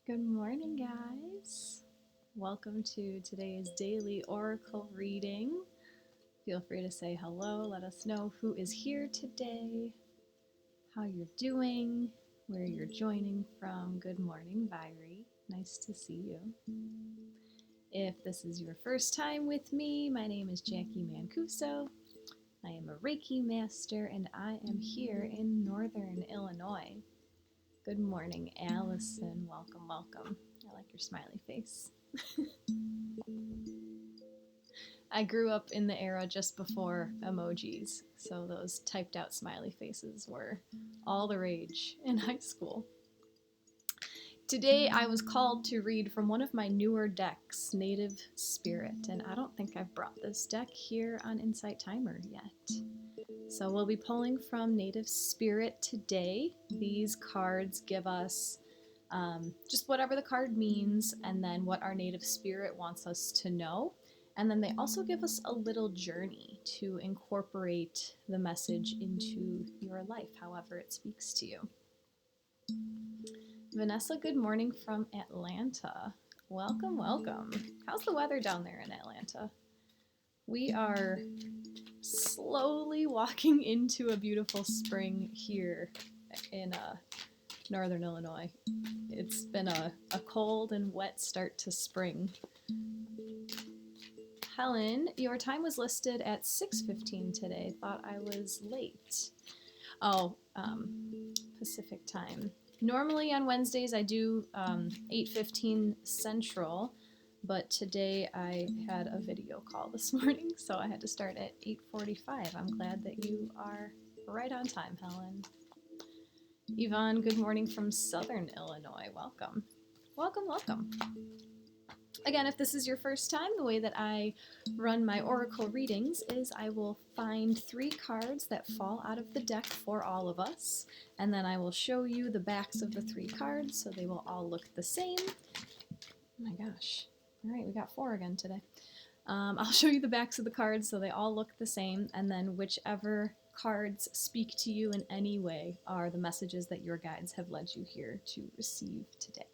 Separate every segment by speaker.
Speaker 1: Good morning, guys. Welcome to today's daily oracle reading. Feel free to say hello. Let us know who is here today, how you're doing, where you're joining from. Good morning, Vairi. Nice to see you. If this is your first time with me, my name is Jacqui Mancuso. I am a Reiki master and I am here in Northern Illinois. Good morning, Allison. Welcome, welcome. I like your smiley face. I grew up in the era just before emojis, so those typed out smiley faces were all the rage in high school. Today I was called to read from one of my newer decks, Native Spirit, and I don't think I've brought this deck here on Insight Timer yet. So we'll be pulling from Native Spirit today. These cards give us just whatever the card means and then what our Native Spirit wants us to know. And then they also give us a little journey to incorporate the message into your life, however it speaks to you. Vanessa, good morning from Atlanta. Welcome, welcome. How's the weather down there in Atlanta? We are slowly walking into a beautiful spring here in Northern Illinois. It's been a cold and wet start to spring. Helen, your time was listed at 6:15 today. Thought I was late. Oh, Pacific time. Normally on Wednesdays I do 8:15 Central, but today I had a video call this morning, so I had to start at 8:45. I'm glad that you are right on time, Helen. Yvonne, good morning from Southern Illinois. Welcome. Welcome, welcome. Again, if this is your first time, the way that I run my oracle readings is I will find 3 cards that fall out of the deck for all of us, and then I will show you the backs of the 3 cards so they will all look the same. Oh my gosh. All right, we got 4 again today. I'll show you the backs of the cards so they all look the same, and then whichever cards speak to you in any way are the messages that your guides have led you here to receive today.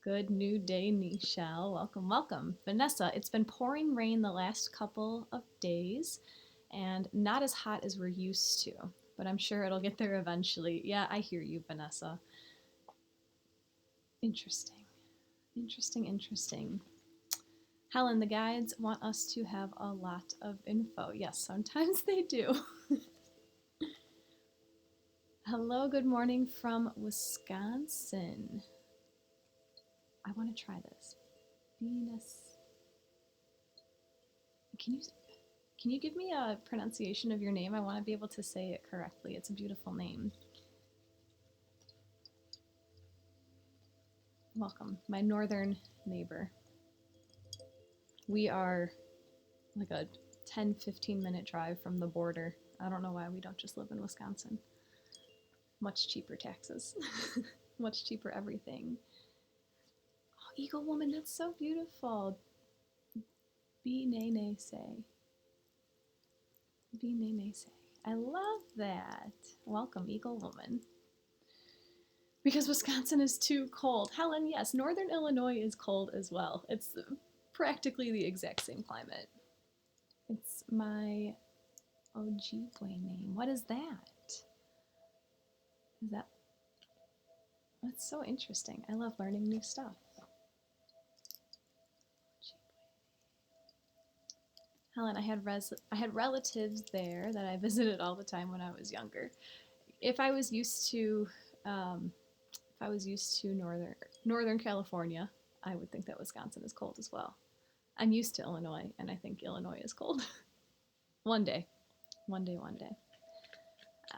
Speaker 1: Good new day, Nichelle. Welcome, welcome. Vanessa, it's been pouring rain the last couple of days and not as hot as we're used to, but I'm sure it'll get there eventually. Yeah, I hear you, Vanessa. Interesting. Interesting. Helen, the guides want us to have a lot of info. Yes, sometimes they do. Hello, good morning from Wisconsin. I want to try this. Venus. Can you give me a pronunciation of your name? I want to be able to say it correctly. It's a beautiful name. Welcome, my northern neighbor. We are like a 10-15 minute drive from the border. I don't know why we don't just live in Wisconsin. Much cheaper taxes. Much cheaper everything. Oh, Eagle Woman, that's so beautiful. Be nene say. Be nene say. I love that. Welcome, Eagle Woman. Because Wisconsin is too cold. Helen, yes, Northern Illinois is cold as well. It's practically the exact same climate. It's my Ojibwe name. What is that? That's so interesting. I love learning new stuff. Helen, I had relatives there that I visited all the time when I was younger. If I was used to Northern California, I would think that Wisconsin is cold as well. I'm used to Illinois, and I think Illinois is cold. One day.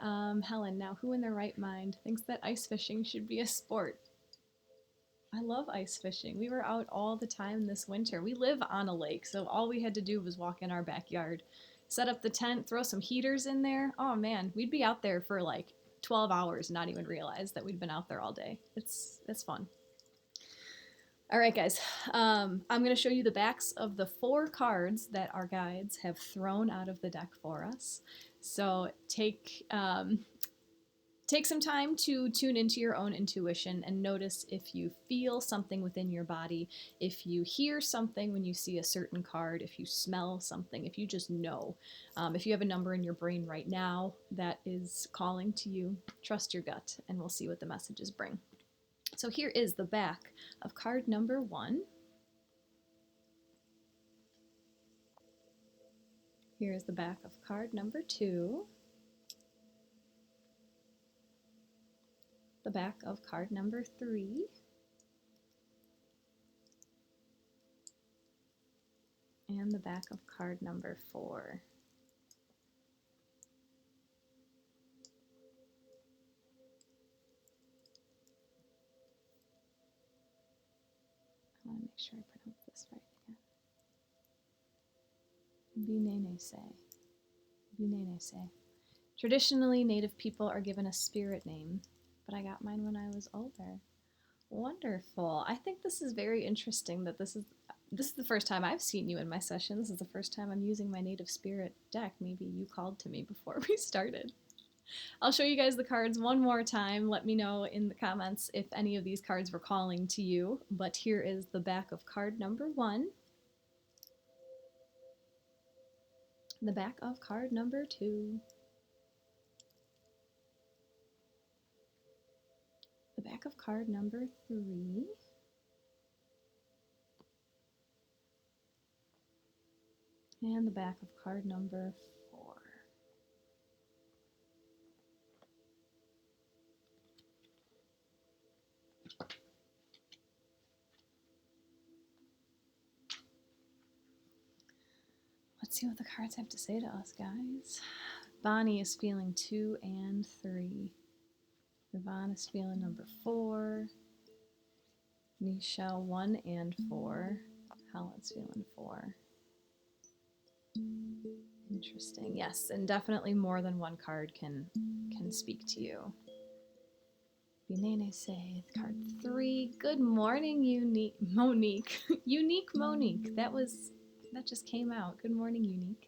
Speaker 1: Helen, now who in their right mind thinks that ice fishing should be a sport? I love ice fishing. We were out all the time this winter. We live on a lake, so all we had to do was walk in our backyard, set up the tent, throw some heaters in there. Oh man, we'd be out there for like 12 hours and not even realize that we'd been out there all day. It's fun. All right, guys, I'm going to show you the backs of the 4 cards that our guides have thrown out of the deck for us. So take Take some time to tune into your own intuition and notice if you feel something within your body, if you hear something when you see a certain card, if you smell something, if you just know. If you have a number in your brain right now that is calling to you, trust your gut, and we'll see what the messages bring. So here is the back of card number 1. Here is the back of card number 2. The back of card number 3. And the back of card number 4. I want to make sure I pronounce this right again. Binene-se. Traditionally, Native people are given a spirit name, but I got mine when I was older. Wonderful. I think this is very interesting that this is the first time I've seen you in my session. This is the first time I'm using my Native Spirit deck. Maybe you called to me before we started. I'll show you guys the cards one more time. Let me know in the comments if any of these cards were calling to you. But here is the back of card number 1. The back of card number 2. The back of card number 3. And the back of card number 4. Let's see what the cards have to say to us, guys. Bonnie is feeling 2 and 3. Yvonne is feeling number 4. Nichelle 1 and 4. Helen's feeling 4. Interesting. Yes, and definitely more than one card can speak to you. Binene-se, card 3. Good morning, Monique. Unique Monique. That just came out. Good morning, Unique.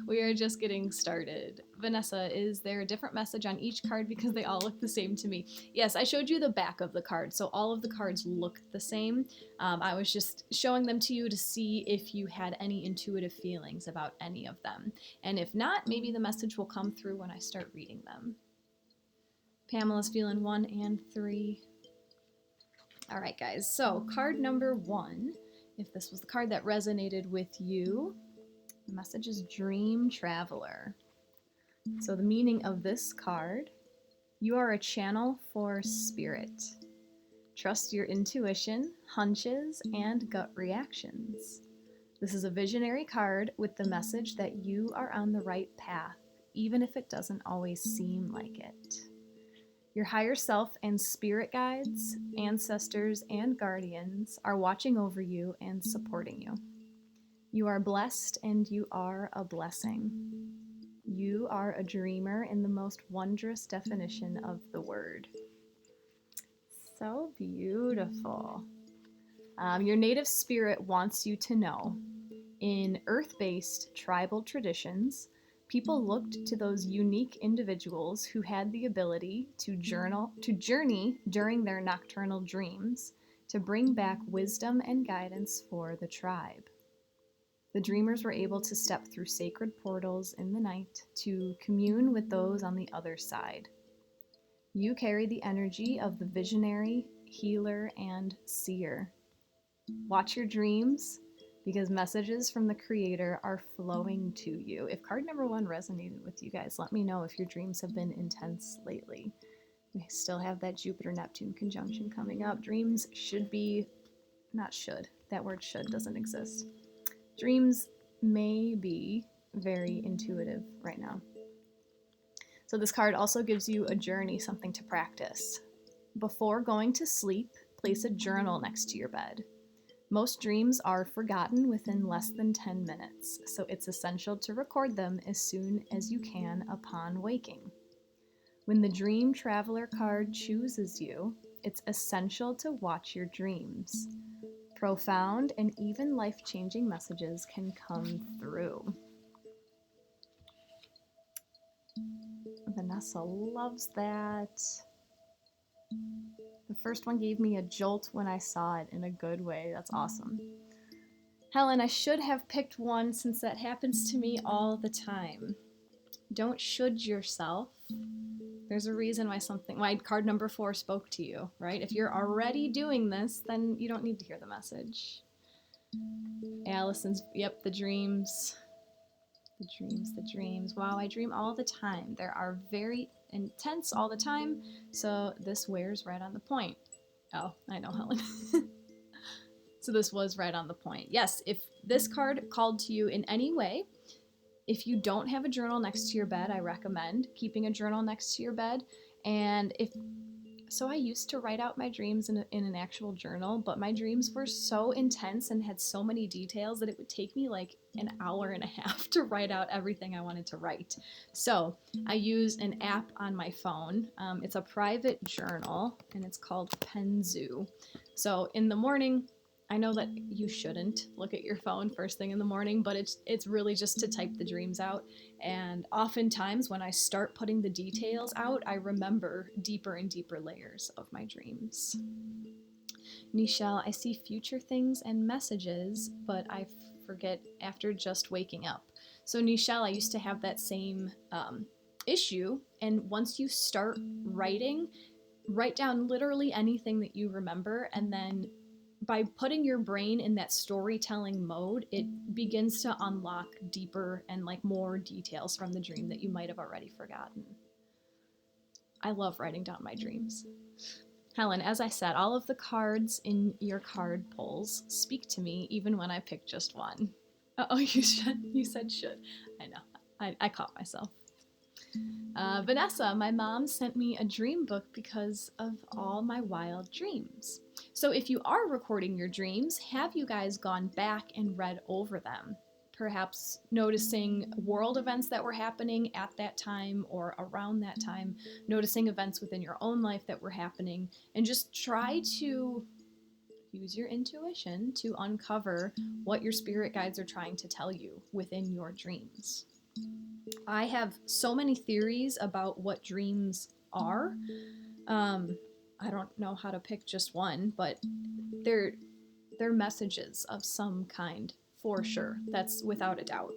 Speaker 1: We are just getting started. Vanessa, is there a different message on each card because they all look the same to me? Yes, I showed you the back of the card, so all of the cards look the same. I was just showing them to you to see if you had any intuitive feelings about any of them. And if not, maybe the message will come through when I start reading them. Pamela's feeling 1 and 3. All right, guys, so card number 1, if this was the card that resonated with you, the message is Dream Traveler. So the meaning of this card, you are a channel for spirit. Trust your intuition, hunches, and gut reactions. This is a visionary card with the message that you are on the right path, even if it doesn't always seem like it. Your higher self and spirit guides, ancestors, and guardians are watching over you and supporting you. You are blessed and you are a blessing. You are a dreamer in the most wondrous definition of the word. So beautiful. Your native spirit wants you to know, in earth-based tribal traditions, people looked to those unique individuals who had the ability to journey during their nocturnal dreams to bring back wisdom and guidance for the tribe. The dreamers were able to step through sacred portals in the night to commune with those on the other side. You carry the energy of the visionary, healer, and seer. Watch your dreams, because messages from the Creator are flowing to you. If card number 1 resonated with you guys, let me know if your dreams have been intense lately. We still have that Jupiter-Neptune conjunction coming up. Dreams should be, not should, that word should doesn't exist. Dreams may be very intuitive right now. So this card also gives you a journey, something to practice. Before going to sleep, place a journal next to your bed. Most dreams are forgotten within less than 10 minutes, so it's essential to record them as soon as you can upon waking. When the Dream Traveler card chooses you, it's essential to watch your dreams. Profound and even life-changing messages can come through. Vanessa loves that. The first one gave me a jolt when I saw it in a good way. That's awesome. Helen, I should have picked one since that happens to me all the time. Don't should yourself. There's a reason why card number 4 spoke to you, right? If you're already doing this, then you don't need to hear the message. Allison's, yep, the dreams. The dreams. Wow, I dream all the time. They are very intense all the time, so this wears right on the point. Oh, I know, Helen. So this was right on the point. Yes, if this card called to you in any way, if you don't have a journal next to your bed, I recommend keeping a journal next to your bed. And I used to write out my dreams in an actual journal, but my dreams were so intense and had so many details that it would take me like an hour and a half to write out everything I wanted to write. So I use an app on my phone. It's a private journal, and it's called Penzu. So in the morning, I know that you shouldn't look at your phone first thing in the morning, but it's really just to type the dreams out. And oftentimes when I start putting the details out, I remember deeper and deeper layers of my dreams. Nichelle, I see future things and messages, but I forget after just waking up. So Nichelle, I used to have that same issue, and once you start writing, write down literally anything that you remember, and then by putting your brain in that storytelling mode, it begins to unlock deeper and like more details from the dream that you might have already forgotten. I love writing down my dreams. Helen, as I said, all of the cards in your card pulls speak to me even when I pick just one. Oh, you said should. I know. I caught myself. Vanessa, my mom sent me a dream book because of all my wild dreams. So if you are recording your dreams, have you guys gone back and read over them? Perhaps noticing world events that were happening at that time or around that time, noticing events within your own life that were happening, and just try to use your intuition to uncover what your spirit guides are trying to tell you within your dreams. I have so many theories about what dreams are. I don't know how to pick just one, but they're messages of some kind, for sure. That's without a doubt.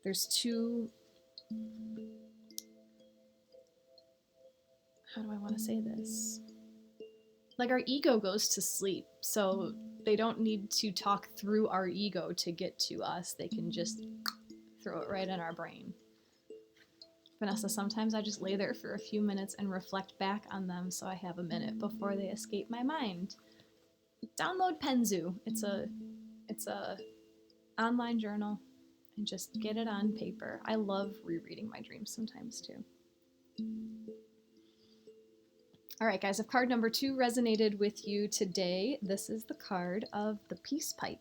Speaker 1: There's two... How do I want to say this? Like, our ego goes to sleep, so they don't need to talk through our ego to get to us. They can just throw it right in our brain. Vanessa, sometimes I just lay there for a few minutes and reflect back on them so I have a minute before they escape my mind. Download Penzu. It's a online journal, and just get it on paper. I love rereading my dreams sometimes too. All right, guys, if card number 2 resonated with you today, this is the card of the peace pipe.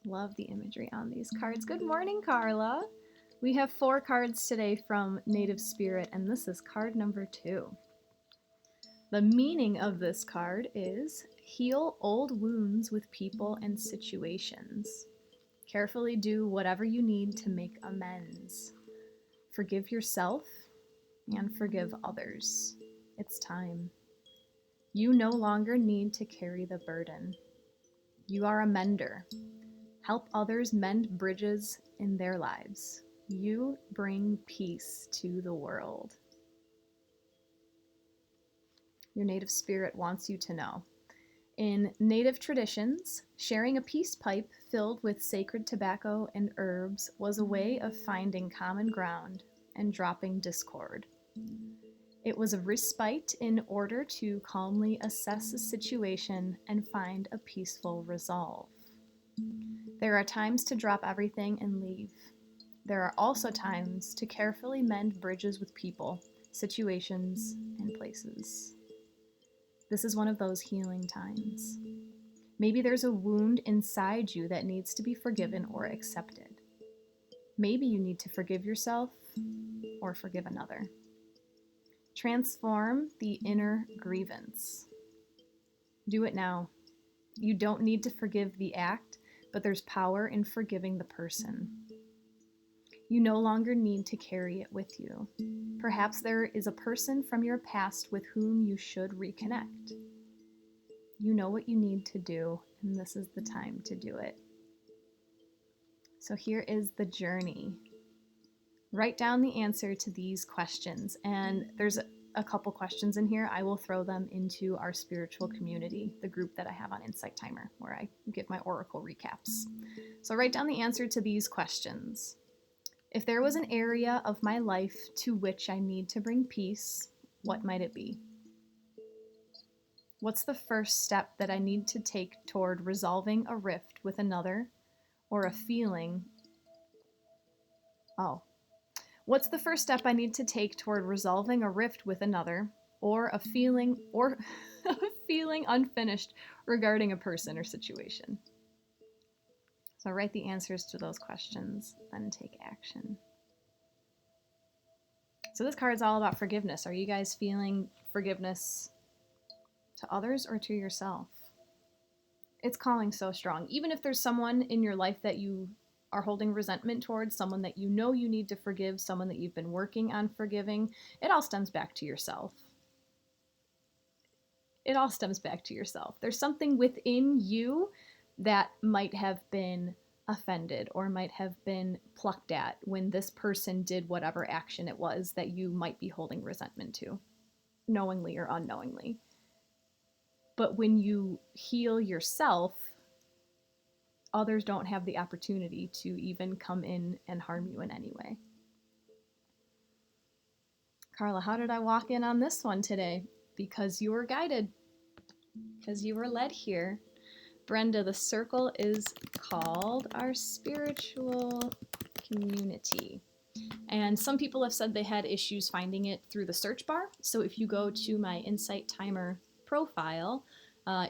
Speaker 1: Love the imagery on these cards. Good morning, Carla. We have 4 cards today from Native Spirit, and this is card number 2. The meaning of this card is heal old wounds with people and situations. Carefully do whatever you need to make amends. Forgive yourself and forgive others. It's time. You no longer need to carry the burden. You are a mender. Help others mend bridges in their lives. You bring peace to the world. Your Native Spirit wants you to know. In Native traditions, sharing a peace pipe filled with sacred tobacco and herbs was a way of finding common ground and dropping discord. It was a respite in order to calmly assess a situation and find a peaceful resolve. There are times to drop everything and leave. There are also times to carefully mend bridges with people, situations, and places. This is one of those healing times. Maybe there's a wound inside you that needs to be forgiven or accepted. Maybe you need to forgive yourself or forgive another. Transform the inner grievance. Do it now. You don't need to forgive the act, but there's power in forgiving the person. You no longer need to carry it with you. Perhaps there is a person from your past with whom you should reconnect. You know what you need to do, and this is the time to do it. So here is the journey. Write down the answer to these questions, and there's a couple questions in here. I will throw them into our spiritual community, the group that I have on Insight Timer, where I give my oracle recaps. So write down the answer to these questions. If there was an area of my life to which I need to bring peace, what might it be? What's the first step that I need to take toward resolving a rift with another or a feeling? What's the first step I need to take toward resolving a rift with another or a feeling unfinished regarding a person or situation? So write the answers to those questions, then take action. So this card is all about forgiveness. Are you guys feeling forgiveness to others or to yourself? It's calling so strong. Even if there's someone in your life that you are holding resentment towards, someone that you know you need to forgive, someone that you've been working on forgiving, it all stems back to yourself. It all stems back to yourself. There's something within you that might have been offended or might have been plucked at when this person did whatever action it was that you might be holding resentment to, knowingly or unknowingly. But when you heal yourself, others don't have the opportunity to even come in and harm you in any way. Carla, how did I walk in on this one today? Because you were guided, because you were led here. Brenda, the circle is called our spiritual community. And some people have said they had issues finding it through the search bar. So if you go to my Insight Timer profile,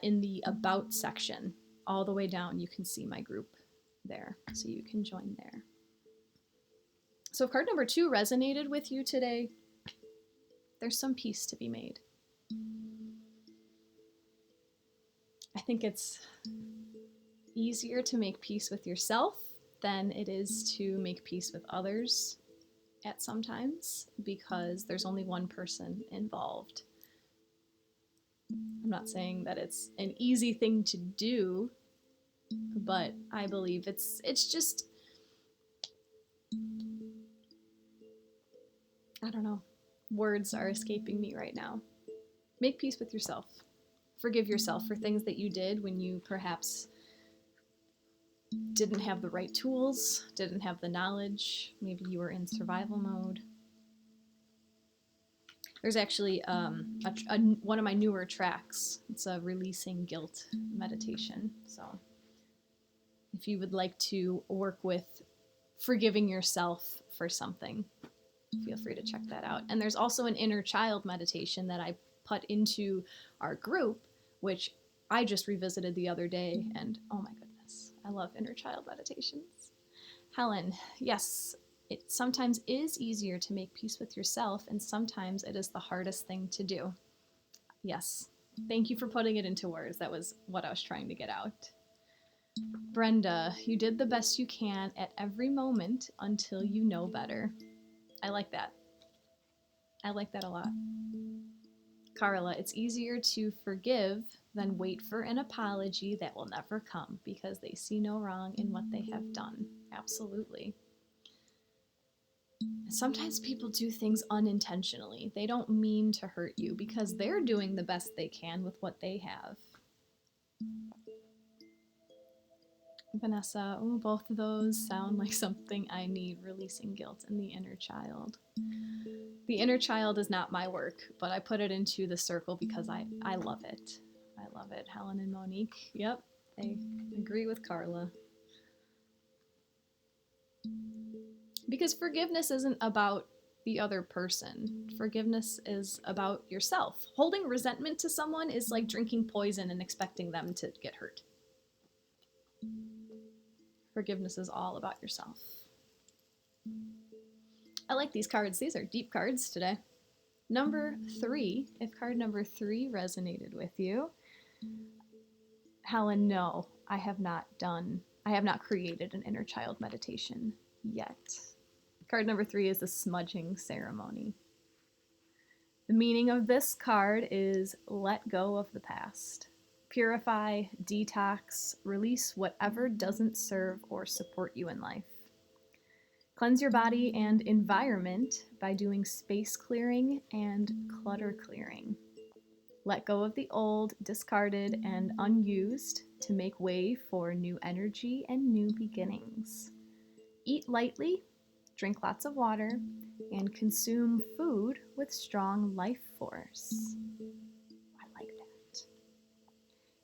Speaker 1: in the About section, all the way down, you can see my group there. So you can join there. So if card number 2 resonated with you today, there's some peace to be made. I think it's easier to make peace with yourself than it is to make peace with others at some times, because there's only one person involved. I'm not saying that it's an easy thing to do, but I believe it's just, I don't know, words are escaping me right now. Make peace with yourself. Forgive yourself for things that you did when you perhaps didn't have the right tools, didn't have the knowledge, maybe you were in survival mode. There's actually one of my newer tracks. It's a releasing guilt meditation. So if you would like to work with forgiving yourself for something, feel free to check that out. And there's also an inner child meditation that I put into our group, which I just revisited the other day, and oh my goodness, I love inner child meditations. Helen, yes, it sometimes is easier to make peace with yourself, and sometimes it is the hardest thing to do. Yes, thank you for putting it into words. That was what I was trying to get out. Brenda, you did the best you can at every moment until you know better. I like that. I like that a lot. Carla, it's easier to forgive than wait for an apology that will never come because they see no wrong in what they have done. Absolutely. Sometimes people do things unintentionally. They don't mean to hurt you because they're doing the best they can with what they have. Vanessa, both of those sound like something I need, releasing guilt and the inner child. The inner child is not my work, but I put it into the circle because I love it. I love it. Helen and Monique, yep, they agree with Carla. Because forgiveness isn't about the other person. Forgiveness is about yourself. Holding resentment to someone is like drinking poison and expecting them to get hurt. Forgiveness is all about yourself. I like these cards. These are deep cards today. Number 3, if card number 3 resonated with you. Helen, no, I have not created an inner child meditation yet. Card number 3 is the smudging ceremony. The meaning of this card is let go of the past. Purify, detox, release whatever doesn't serve or support you in life. Cleanse your body and environment by doing space clearing and clutter clearing. Let go of the old, discarded, and unused to make way for new energy and new beginnings. Eat lightly, drink lots of water, and consume food with strong life force. I like that.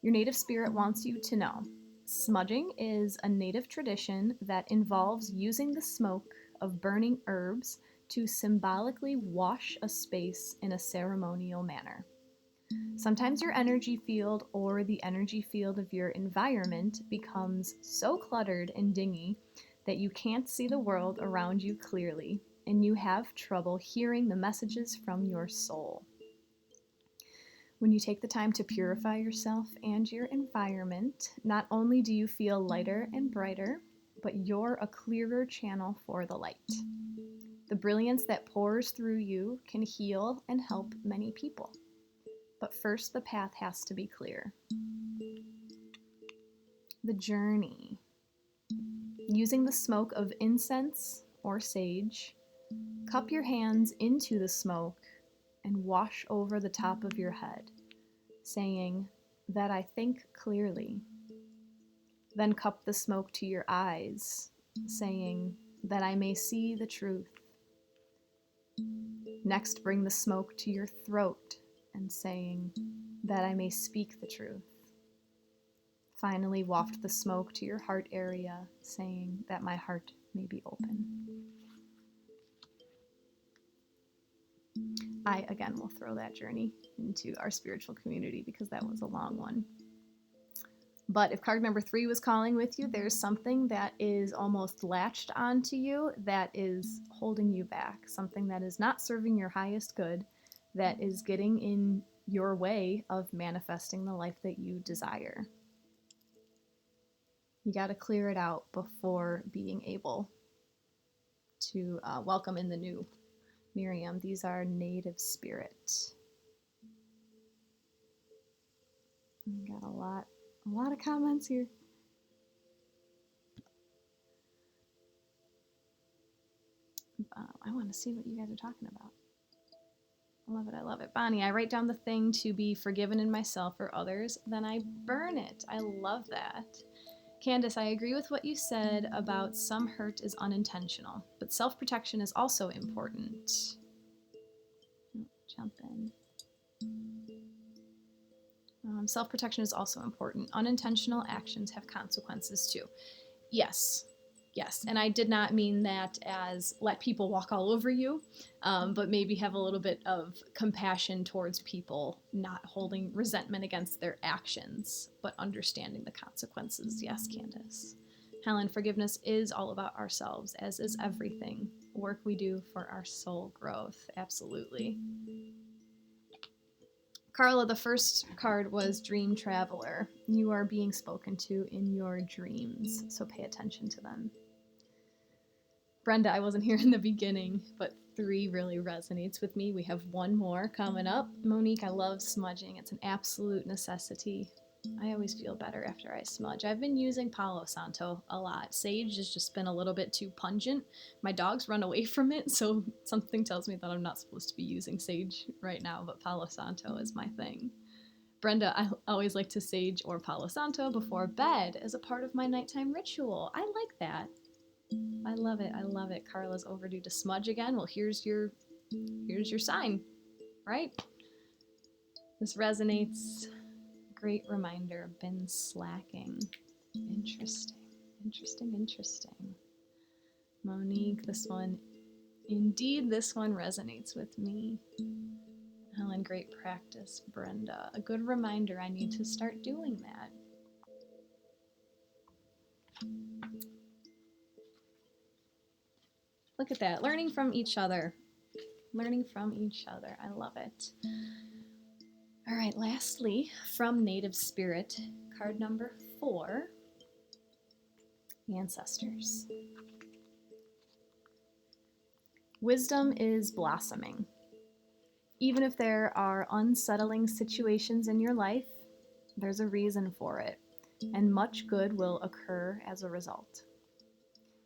Speaker 1: Your native spirit wants you to know smudging is a native tradition that involves using the smoke of burning herbs to symbolically wash a space in a ceremonial manner. Sometimes your energy field or the energy field of your environment becomes so cluttered and dingy that you can't see the world around you clearly, and you have trouble hearing the messages from your soul. When you take the time to purify yourself and your environment, not only do you feel lighter and brighter, but you're a clearer channel for the light. The brilliance that pours through you can heal and help many people. But first, the path has to be clear. The journey. Using the smoke of incense or sage, cup your hands into the smoke and wash over the top of your head, saying, that I think clearly. Then cup the smoke to your eyes, saying, that I may see the truth. Next, bring the smoke to your throat and saying, that I may speak the truth. Finally, waft the smoke to your heart area, saying, that my heart may be open. I, again, will throw that journey into our spiritual community because that was a long one. But if card number 3 was calling with you, there's something that is almost latched onto you that is holding you back, something that is not serving your highest good, that is getting in your way of manifesting the life that you desire. You got to clear it out before being able to welcome in the new. Miriam, these are native spirit. We got a lot of comments here. I want to see what you guys are talking about. I love it, I love it. Bonnie, I write down the thing to be forgiven in myself or others, then I burn it. I love that. Candace, I agree with what you said about some hurt is unintentional, but self-protection is also important. Jump in. Self-protection is also important. Unintentional actions have consequences too. Yes, and I did not mean that as let people walk all over you, but maybe have a little bit of compassion towards people, not holding resentment against their actions, but understanding the consequences. Yes, Candace. Helen, forgiveness is all about ourselves, as is everything. Work we do for our soul growth. Absolutely. Carla, the first card was Dream Traveler. You are being spoken to in your dreams, so pay attention to them. Brenda, I wasn't here in the beginning, but 3 really resonates with me. We have 1 more coming up. Monique, I love smudging. It's an absolute necessity. I always feel better after I smudge. I've been using Palo Santo a lot. Sage has just been a little bit too pungent. My dogs run away from it, so something tells me that I'm not supposed to be using sage right now, but Palo Santo is my thing. Brenda, I always like to sage or Palo Santo before bed as a part of my nighttime ritual. I like that. I love it. I love it. Carla's overdue to smudge again. Well, here's your sign, right? This resonates. Great reminder. Been slacking. Interesting. Monique, this one resonates with me. Helen, great practice. Brenda, a good reminder. I need to start doing that. Look at that. Learning from each other. I love it. All right, lastly, from Native Spirit, card number 4, Ancestors. Wisdom is blossoming. Even if there are unsettling situations in your life, there's a reason for it, and much good will occur as a result.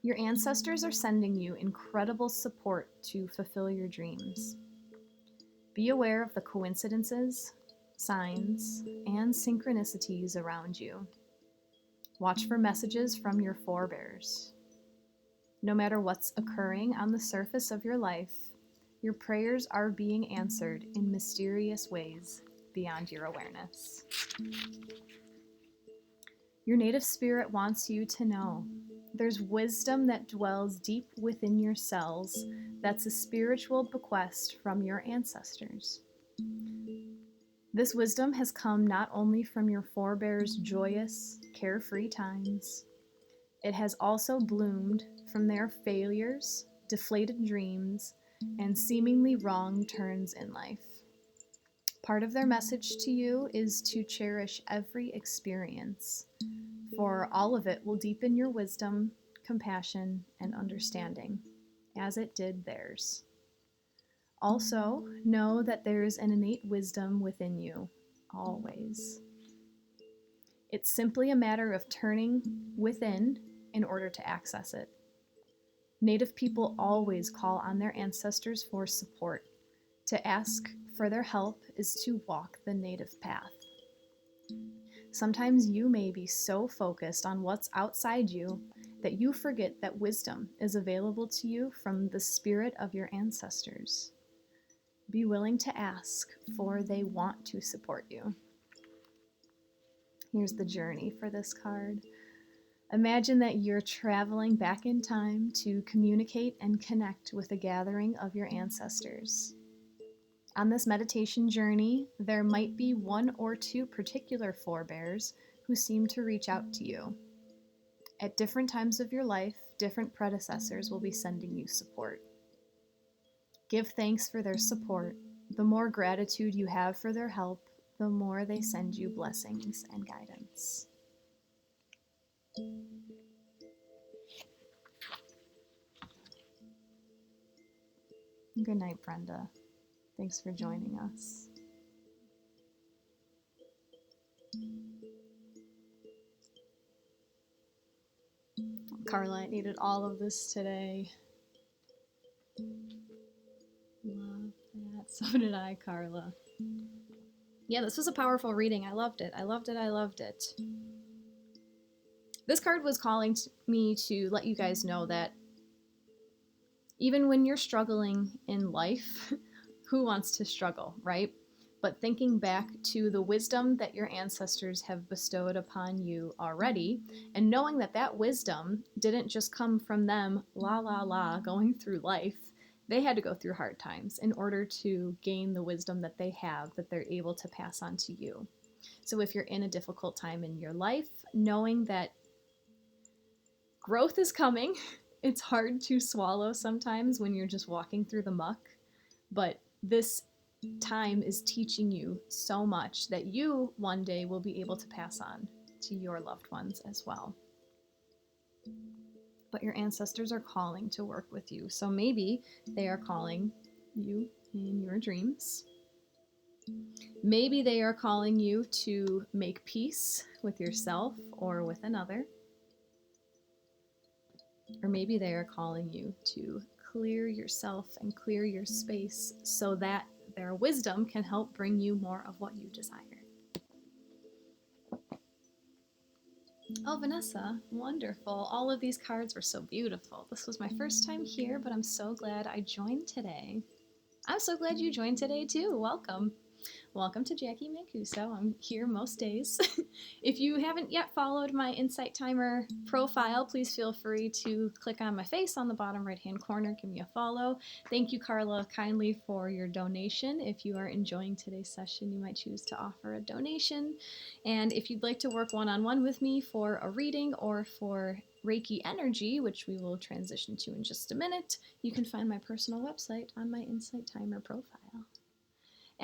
Speaker 1: Your ancestors are sending you incredible support to fulfill your dreams. Be aware of the coincidences, signs, and synchronicities around you. Watch for messages from your forebears. No matter what's occurring on the surface of your life, your prayers are being answered in mysterious ways beyond your awareness. Your native spirit wants you to know there's wisdom that dwells deep within your cells that's a spiritual bequest from your ancestors. This wisdom has come not only from your forebears' joyous, carefree times, it has also bloomed from their failures, deflated dreams, and seemingly wrong turns in life. Part of their message to you is to cherish every experience, for all of it will deepen your wisdom, compassion, and understanding, as it did theirs. Also, know that there is an innate wisdom within you, always. It's simply a matter of turning within in order to access it. Native people always call on their ancestors for support. To ask for their help is to walk the native path. Sometimes you may be so focused on what's outside you that you forget that wisdom is available to you from the spirit of your ancestors. Be willing to ask, for they want to support you. Here's the journey for this card. Imagine that you're traveling back in time to communicate and connect with a gathering of your ancestors. On this meditation journey, there might be one or two particular forebears who seem to reach out to you. At different times of your life, different predecessors will be sending you support. Give thanks for their support. The more gratitude you have for their help, the more they send you blessings and guidance. Good night, Brenda. Thanks for joining us. Carla, I needed all of this today. Love that. So did I, Carla. Yeah, this was a powerful reading. I loved it. I loved it. I loved it. This card was calling me to let you guys know that even when you're struggling in life, who wants to struggle, right? But thinking back to the wisdom that your ancestors have bestowed upon you already, and knowing that that wisdom didn't just come from them, going through life. They had to go through hard times in order to gain the wisdom that they have, that they're able to pass on to you. So if you're in a difficult time in your life, knowing that growth is coming, it's hard to swallow sometimes when you're just walking through the muck, but this time is teaching you so much that you one day will be able to pass on to your loved ones as well. But your ancestors are calling to work with you. So maybe they are calling you in your dreams. Maybe they are calling you to make peace with yourself or with another. Or maybe they are calling you to clear yourself and clear your space so that their wisdom can help bring you more of what you desire. Oh, Vanessa, wonderful. All of these cards were so beautiful. This was my first time here, but I'm so glad I joined today. I'm so glad you joined today too. Welcome. Welcome to Jacqui Mancuso. I'm here most days. If you haven't yet followed my Insight Timer profile, please feel free to click on my face on the bottom right-hand corner. Give me a follow. Thank you, Carla, kindly for your donation. If you are enjoying today's session, you might choose to offer a donation. And if you'd like to work one-on-one with me for a reading or for Reiki energy, which we will transition to in just a minute, you can find my personal website on my Insight Timer profile.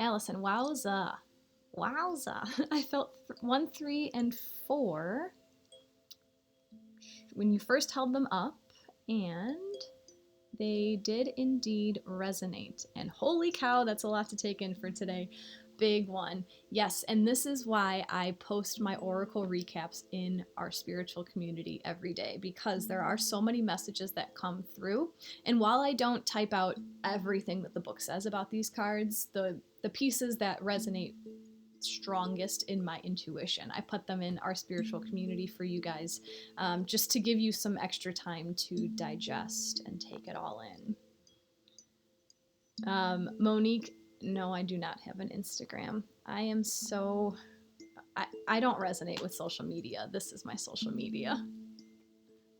Speaker 1: Allison, wowza. I felt 1, 3, and 4 when you first held them up, and They did indeed resonate. And holy cow, that's a lot to take in for today. Big one. Yes, and this is why I post my oracle recaps in our spiritual community every day, because there are so many messages that come through. And while I don't type out everything that the book says about these cards, the pieces that resonate strongest in my intuition, I put them in our spiritual community for you guys, just to give you some extra time to digest and take it all in. Monique, no, I do not have an Instagram. I don't resonate with social media. This is my social media.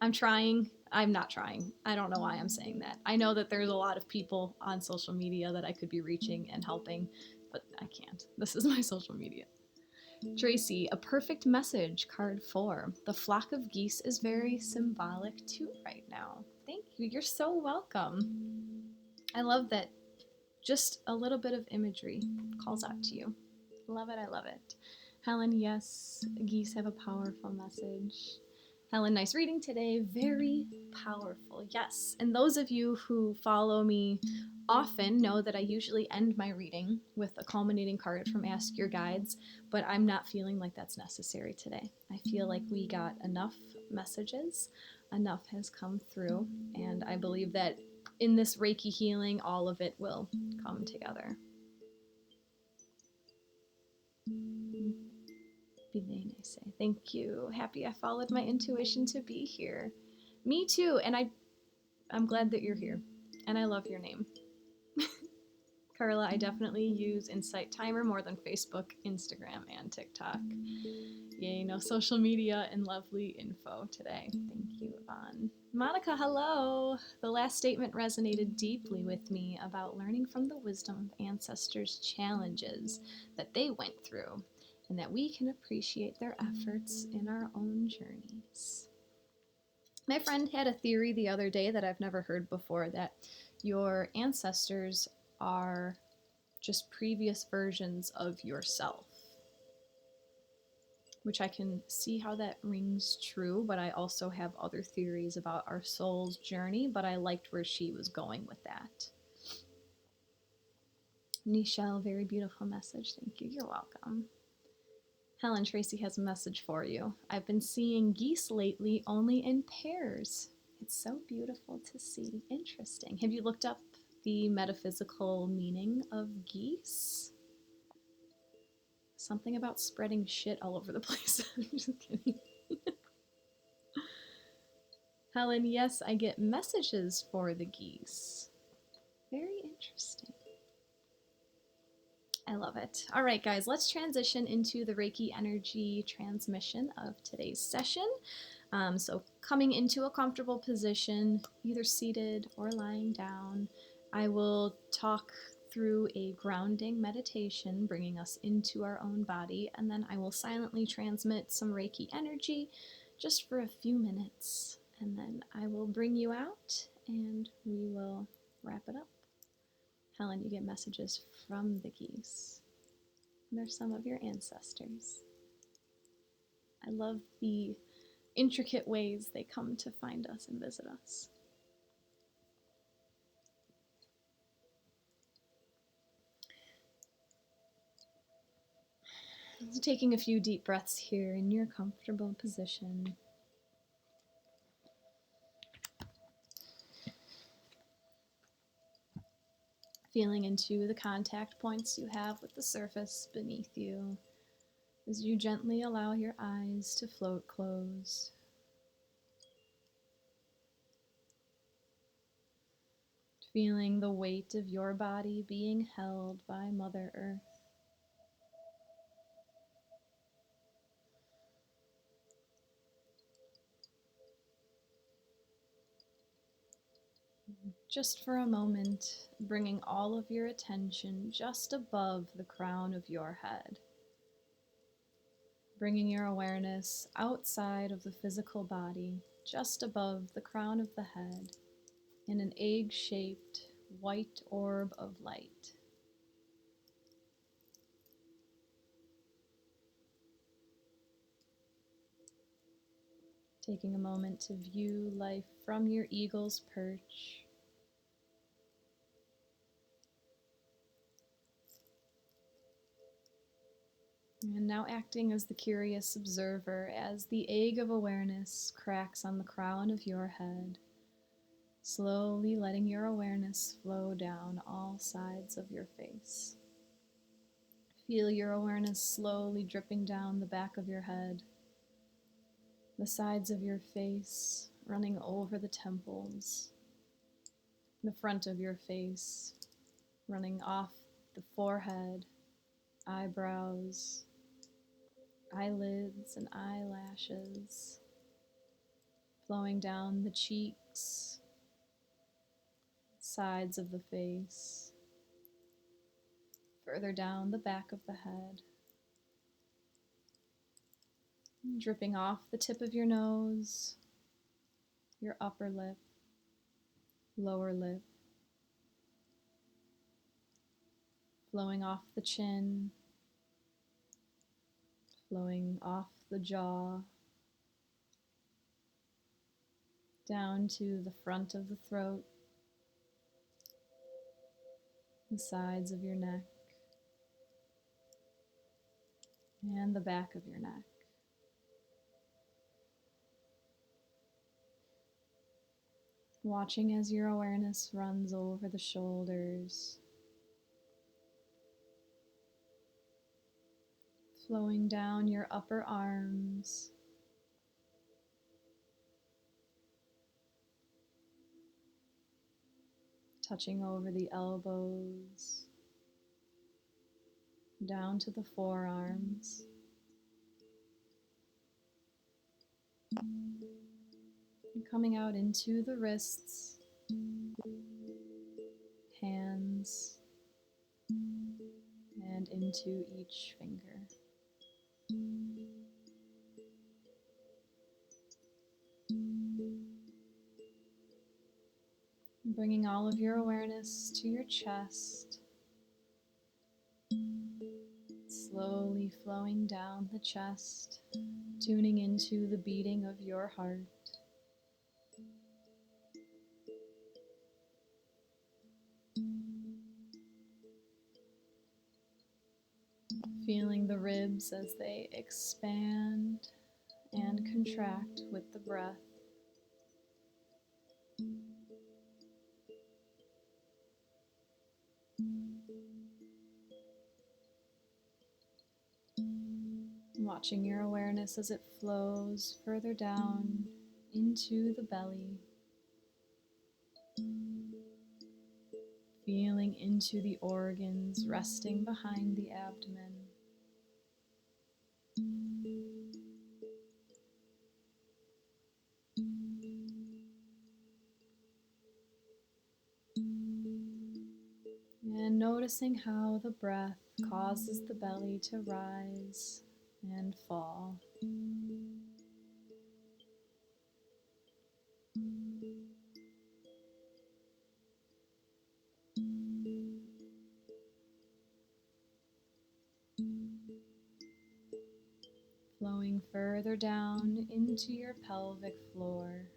Speaker 1: I'm trying. I'm not trying. I don't know why I'm saying that. I know that there's a lot of people on social media that I could be reaching and helping, but I can't. This is my social media. Tracy, a perfect message, card 4. The flock of geese is very symbolic too right now. Thank you. You're so welcome. I love that just a little bit of imagery calls out to you. Love it. I love it. Helen, yes, geese have a powerful message. Helen, nice reading today. Very powerful. Yes. And those of you who follow me often know that I usually end my reading with a culminating card from Ask Your Guides, but I'm not feeling like that's necessary today. I feel like we got enough messages, enough has come through, and I believe that in this Reiki healing, all of it will come together. Belaine, I say. Thank you. Happy I followed my intuition to be here. Me too, and I'm glad that you're here, and I love your name. Carla, I definitely use Insight Timer more than Facebook, Instagram, and TikTok. Yay, no social media and lovely info today. Thank you, Yvonne. Monica, hello! The last statement resonated deeply with me about learning from the wisdom of ancestors' challenges that they went through, and that we can appreciate their efforts in our own journeys. My friend had a theory the other day that I've never heard before, that your ancestors are just previous versions of yourself, which I can see how that rings true, but I also have other theories about our soul's journey, but I liked where she was going with that. Nichelle, very beautiful message. Thank you. You're welcome. Helen, Tracy has a message for you. I've been seeing geese lately only in pairs. It's so beautiful to see. Interesting. Have you looked up the metaphysical meaning of geese? Something about spreading shit all over the place. I'm just kidding. Helen, yes, I get messages for the geese. Very interesting. I love it. All right, guys, let's transition into the Reiki energy transmission of today's session. So coming into a comfortable position, either seated or lying down, I will talk through a grounding meditation, bringing us into our own body, and then I will silently transmit some Reiki energy just for a few minutes, and then I will bring you out and we will wrap it up. Helen, you get messages from the geese. They're some of your ancestors. I love the intricate ways they come to find us and visit us. So taking a few deep breaths here in your comfortable position. Feeling into the contact points you have with the surface beneath you as you gently allow your eyes to float closed. Feeling the weight of your body being held by Mother Earth. Just for a moment, bringing all of your attention just above the crown of your head. Bringing your awareness outside of the physical body, just above the crown of the head, in an egg-shaped white orb of light. Taking a moment to view life from your eagle's perch, And now acting as the curious observer as the egg of awareness cracks on the crown of your head, slowly letting your awareness flow down all sides of your face. Feel your awareness slowly dripping down the back of your head, the sides of your face, running over the temples, the front of your face, running off the forehead, eyebrows, eyelids and eyelashes, flowing down the cheeks, sides of the face, further down the back of the head, dripping off the tip of your nose, your upper lip, lower lip, flowing off the chin, flowing off the jaw, down to the front of the throat, the sides of your neck, and the back of your neck. Watching as your awareness runs over the shoulders, flowing down your upper arms, touching over the elbows, down to the forearms, and coming out into the wrists, hands, and into each finger. Bringing all of your awareness to your chest, slowly flowing down the chest, tuning into the beating of your heart. Feeling the ribs as they expand and contract with the breath. Watching your awareness as it flows further down into the belly. Feeling into the organs resting behind the abdomen. And noticing how the breath causes the belly to rise and fall. Flowing further down into your pelvic floor.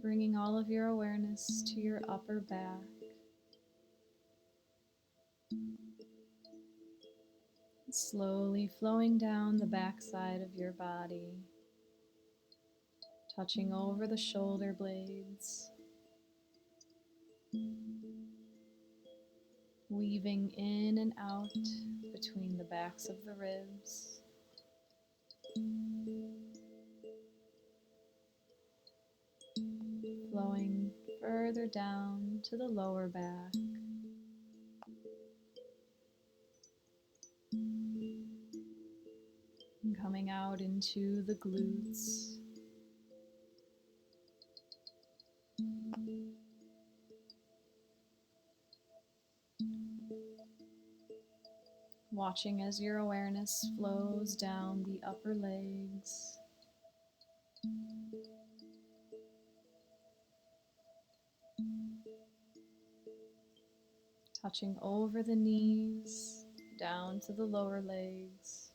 Speaker 1: Bringing all of your awareness to your upper back. Slowly flowing down the back side of your body, touching over the shoulder blades, weaving in and out between the backs of the ribs. Flowing further down to the lower back. And coming out into the glutes. Watching as your awareness flows down the upper legs. Touching over the knees, down to the lower legs.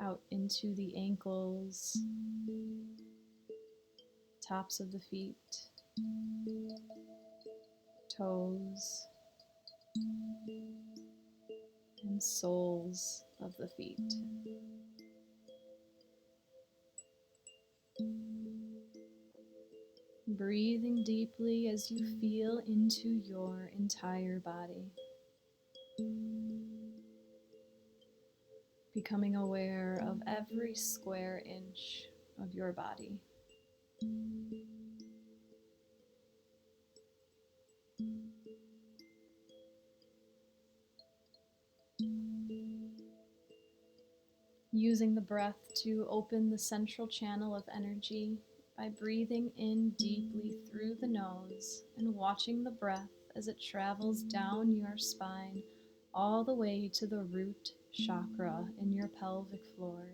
Speaker 1: out into the ankles, tops of the feet, toes, and soles of the feet. Breathing deeply as you feel into your entire body. Becoming aware of every square inch of your body. Using the breath to open the central channel of energy by breathing in deeply through the nose and watching the breath as it travels down your spine all the way to the root chakra in your pelvic floor.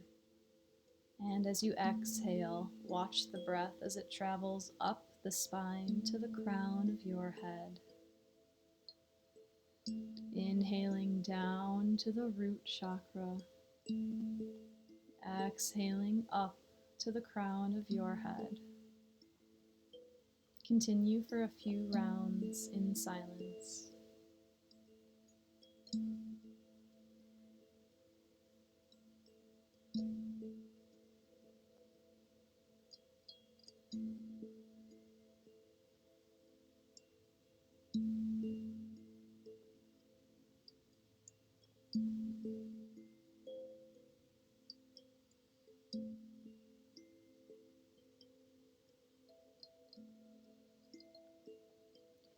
Speaker 1: And as you exhale, watch the breath as it travels up the spine to the crown of your head. Inhaling down to the root chakra. Exhaling up to the crown of your head. Continue for a few rounds in silence.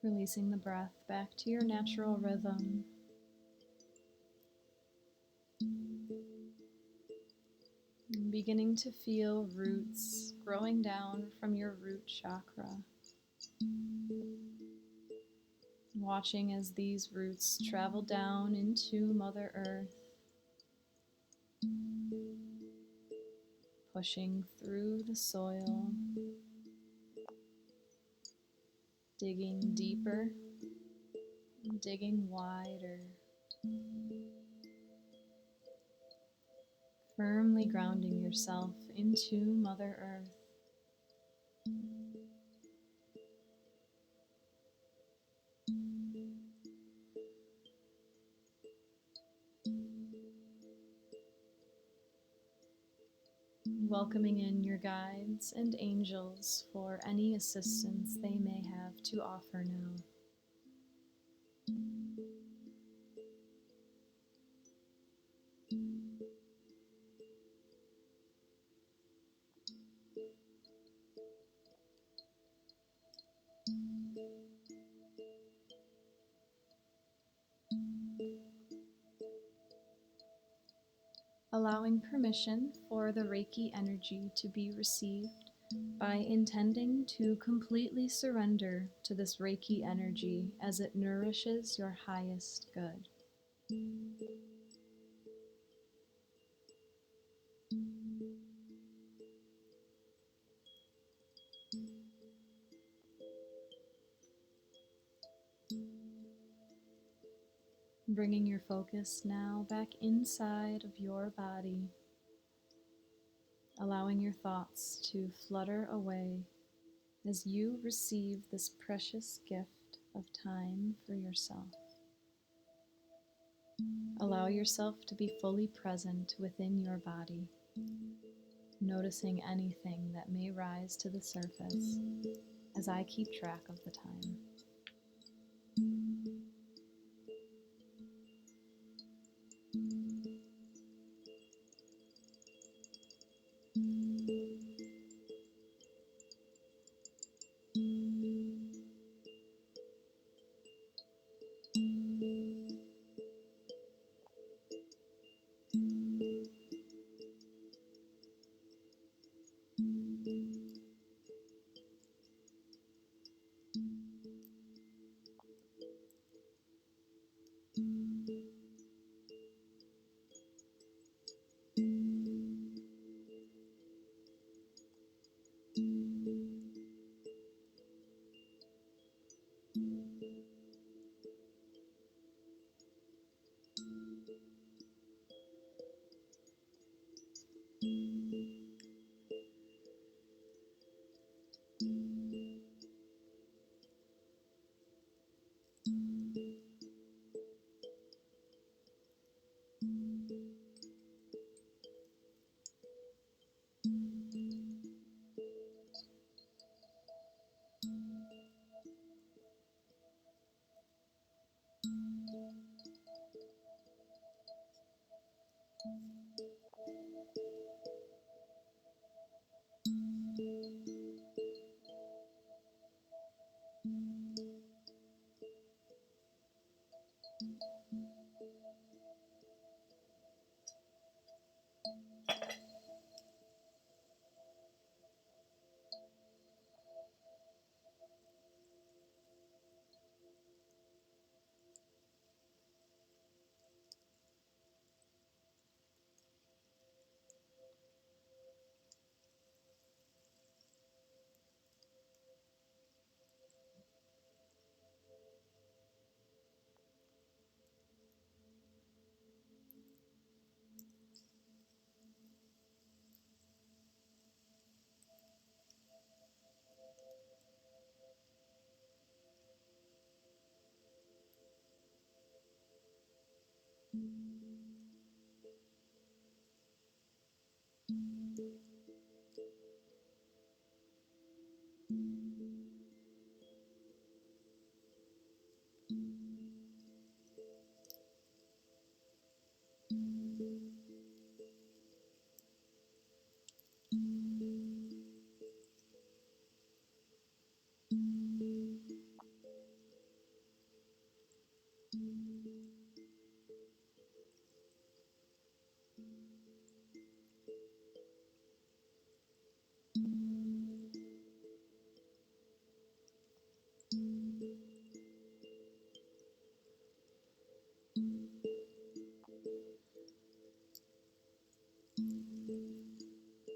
Speaker 1: Releasing the breath back to your natural rhythm. And beginning to feel roots growing down from your root chakra. Watching as these roots travel down into Mother Earth, pushing through the soil, digging deeper, digging wider, firmly grounding yourself into Mother Earth. Welcoming in your guides and angels for any assistance they may have to offer now. Allowing permission for the Reiki energy to be received by intending to completely surrender to this Reiki energy as it nourishes your highest good. Bringing your focus now back inside of your body, allowing your thoughts to flutter away as you receive this precious gift of time for yourself. Allow yourself to be fully present within your body, noticing anything that may rise to the surface as I keep track of the time.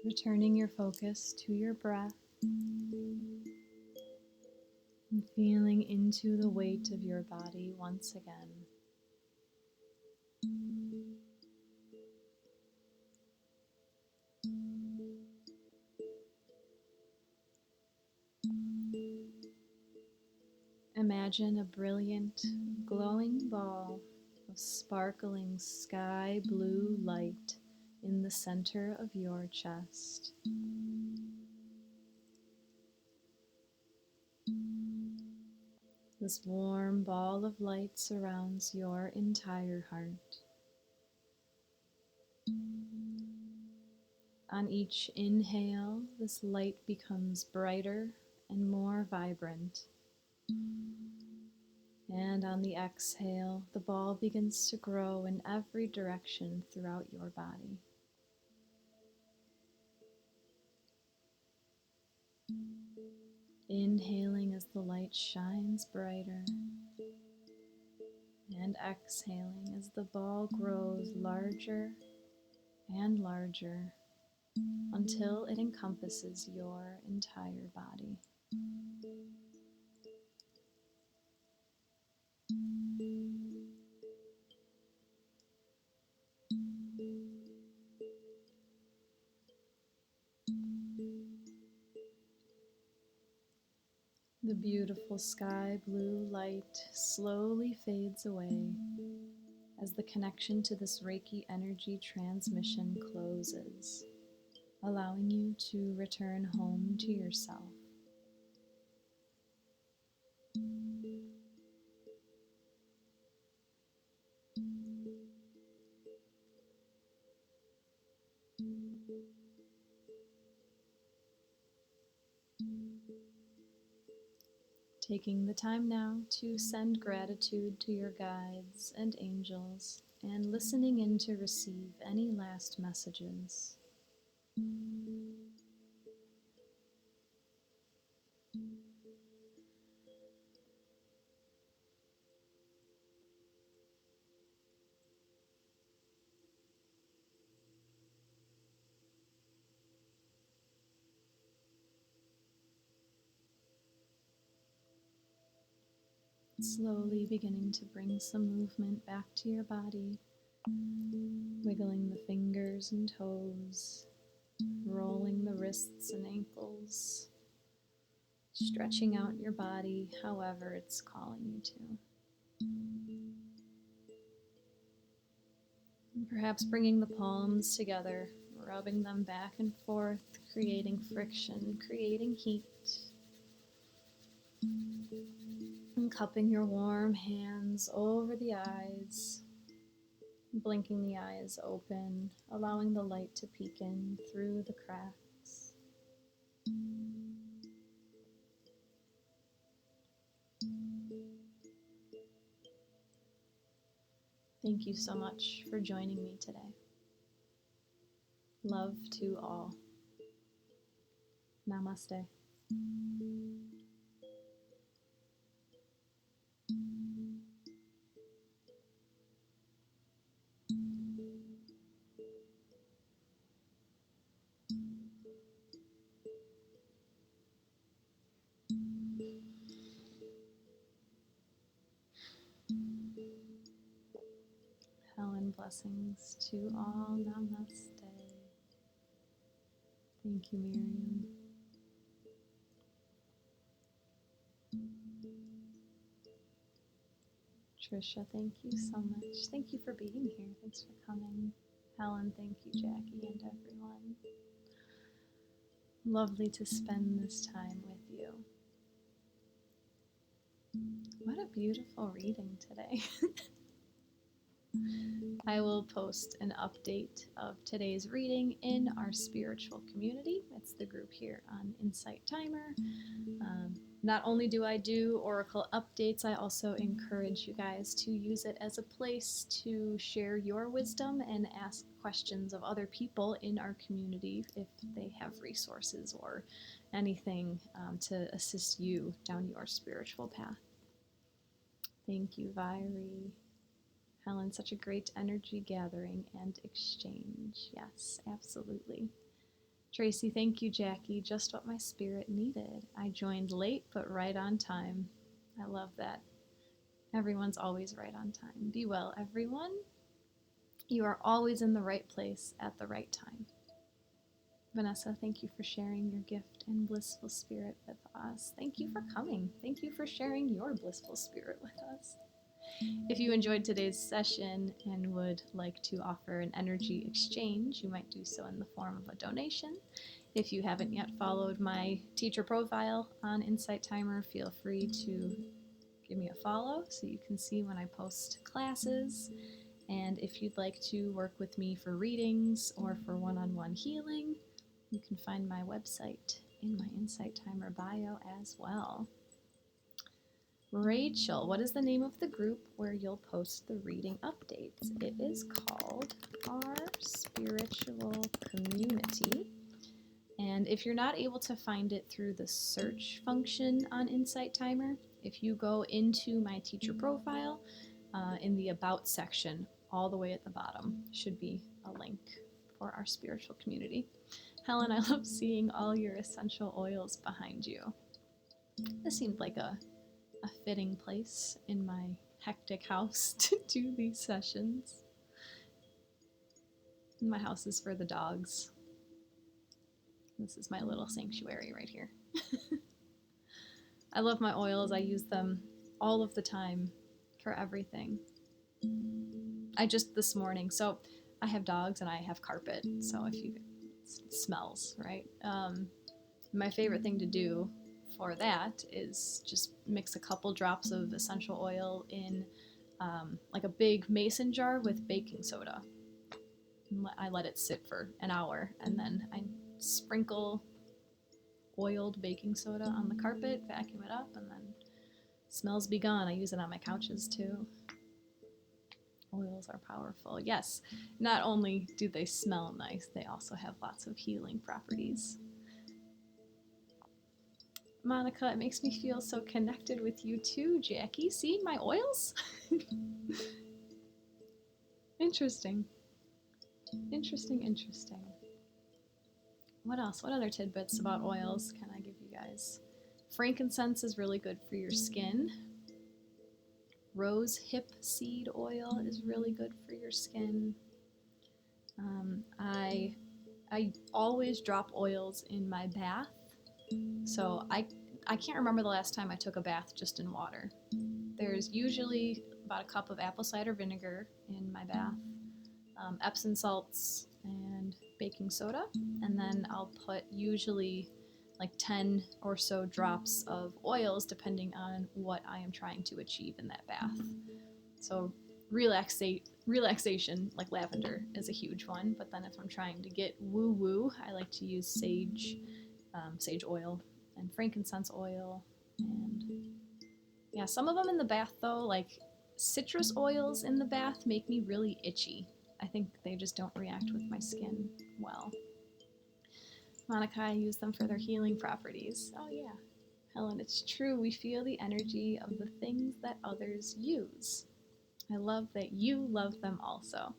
Speaker 1: Returning your focus to your breath and feeling into the weight of your body once again. Imagine a brilliant, glowing ball of sparkling sky blue light in the center of your chest. This warm ball of light surrounds your entire heart. On each inhale, this light becomes brighter and more vibrant. And on the exhale, the ball begins to grow in every direction throughout your body. Inhaling as the light shines brighter, and exhaling as the ball grows larger and larger until it encompasses your entire body. The beautiful sky blue light slowly fades away as the connection to this Reiki energy transmission closes, allowing you to return home to yourself. Taking the time now to send gratitude to your guides and angels and listening in to receive any last messages. Slowly beginning to bring some movement back to your body, wiggling the fingers and toes, rolling the wrists and ankles, stretching out your body however it's calling you to. And perhaps bringing the palms together, rubbing them back and forth, creating friction, creating heat. And cupping your warm hands over the eyes, blinking the eyes open, allowing the light to peek in through the cracks. Thank you so much for joining me today. Love to all. Namaste. Helen, blessings to all. Namaste. Thank you, Miriam. Trisha, thank you so much. Thank you for being here. Thanks for coming. Helen, thank you, Jackie, and everyone. Lovely to spend this time with you. What a beautiful reading today. I will post an update of today's reading in our spiritual community. It's the group here on Insight Timer. Not only do I do oracle updates, I also encourage you guys to use it as a place to share your wisdom and ask questions of other people in our community if they have resources or anything to assist you down your spiritual path. Thank you, Vairi. Helen, such a great energy gathering and exchange. Yes, absolutely. Tracy, thank you, Jackie. Just what my spirit needed. I joined late, but right on time. I love that. Everyone's always right on time. Be well, everyone. You are always in the right place at the right time. Vanessa, thank you for sharing your gift and blissful spirit with us. Thank you for coming. Thank you for sharing your blissful spirit with us. If you enjoyed today's session and would like to offer an energy exchange, you might do so in the form of a donation. If you haven't yet followed my teacher profile on Insight Timer, feel free to give me a follow so you can see when I post classes. And if you'd like to work with me for readings or for one-on-one healing, you can find my website in my Insight Timer bio as well. Rachel, what is the name of the group where you'll post the reading updates? It is called Our Spiritual Community. And if you're not able to find it through the search function on Insight Timer, if you go into my teacher profile, in the About section, all the way at the bottom, should be a link for our spiritual community. Helen, I love seeing all your essential oils behind you. This seemed like a fitting place in my hectic house to do these sessions. My house is for the dogs. This is my little sanctuary right here. I love my oils. I use them all of the time for everything. I just this morning, so I have dogs and I have carpet, so if you, it smells, right? My favorite thing to do for that is just mix a couple drops of essential oil in like a big mason jar with baking soda. I let it sit for an hour, and then I sprinkle oiled baking soda on the carpet, vacuum it up, and then smells be gone. I use it on my couches too. Oils are powerful. Yes, not only do they smell nice, they also have lots of healing properties. Monica, it makes me feel so connected with you too, Jackie. See my oils? Interesting. Interesting. What else? What other tidbits about oils can I give you guys? Frankincense is really good for your skin. Rose hip seed oil is really good for your skin. I always drop oils in my bath. So I can't remember the last time I took a bath just in water. There's usually about a cup of apple cider vinegar in my bath, Epsom salts, and baking soda, and then I'll put usually like 10 or so drops of oils depending on what I am trying to achieve in that bath. So relaxation, like lavender, is a huge one, but then if I'm trying to get woo-woo, I like to use sage oil and frankincense oil, and yeah, some of them in the bath though, like citrus oils in the bath make me really itchy. I think they just don't react with my skin well. Monica, I use them for their healing properties. Oh yeah. Helen, it's true, we feel the energy of the things that others use. I love that you love them also.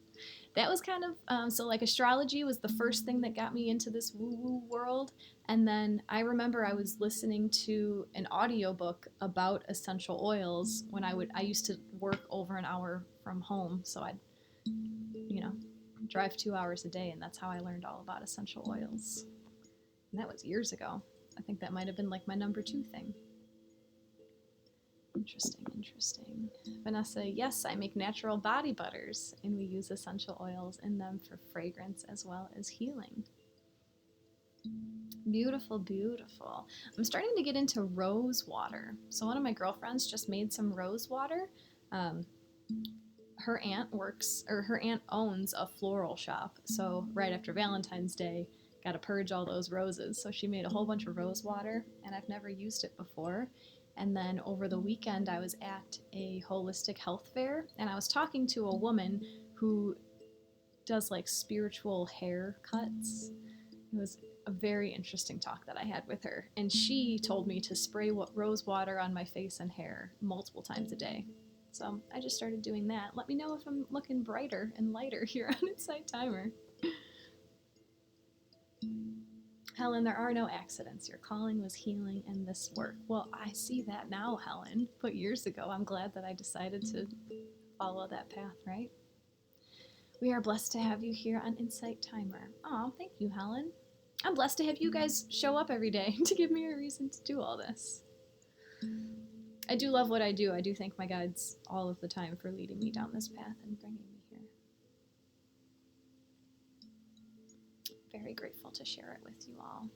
Speaker 1: That was kind of, so like astrology was the first thing that got me into this woo-woo world. And then I remember I was listening to an audiobook about essential oils when I used to work over an hour from home. So I'd, drive 2 hours a day, and that's how I learned all about essential oils. And that was years ago. I think that might have been like my number 2 thing. Interesting, interesting. Vanessa, yes, I make natural body butters, and we use essential oils in them for fragrance as well as healing. Beautiful, beautiful. I'm starting to get into rose water. So one of my girlfriends just made some rose water. Her aunt owns a floral shop. So right after Valentine's Day, got to purge all those roses. So she made a whole bunch of rose water, and I've never used it before. And then over the weekend, I was at a holistic health fair, and I was talking to a woman who does like spiritual hair cuts. It was a very interesting talk that I had with her, and she told me to spray rose water on my face and hair multiple times a day. So I just started doing that. Let me know if I'm looking brighter and lighter here on Insight Timer. Helen, there are no accidents. Your calling was healing and this work. Well, I see that now, Helen. But years ago, I'm glad that I decided to follow that path, right? We are blessed to have you here on Insight Timer. Oh, thank you, Helen. I'm blessed to have you guys show up every day to give me a reason to do all this. I do love what I do. I do thank my guides all of the time for leading me down this path and bringing me here. Very grateful to share it with you all.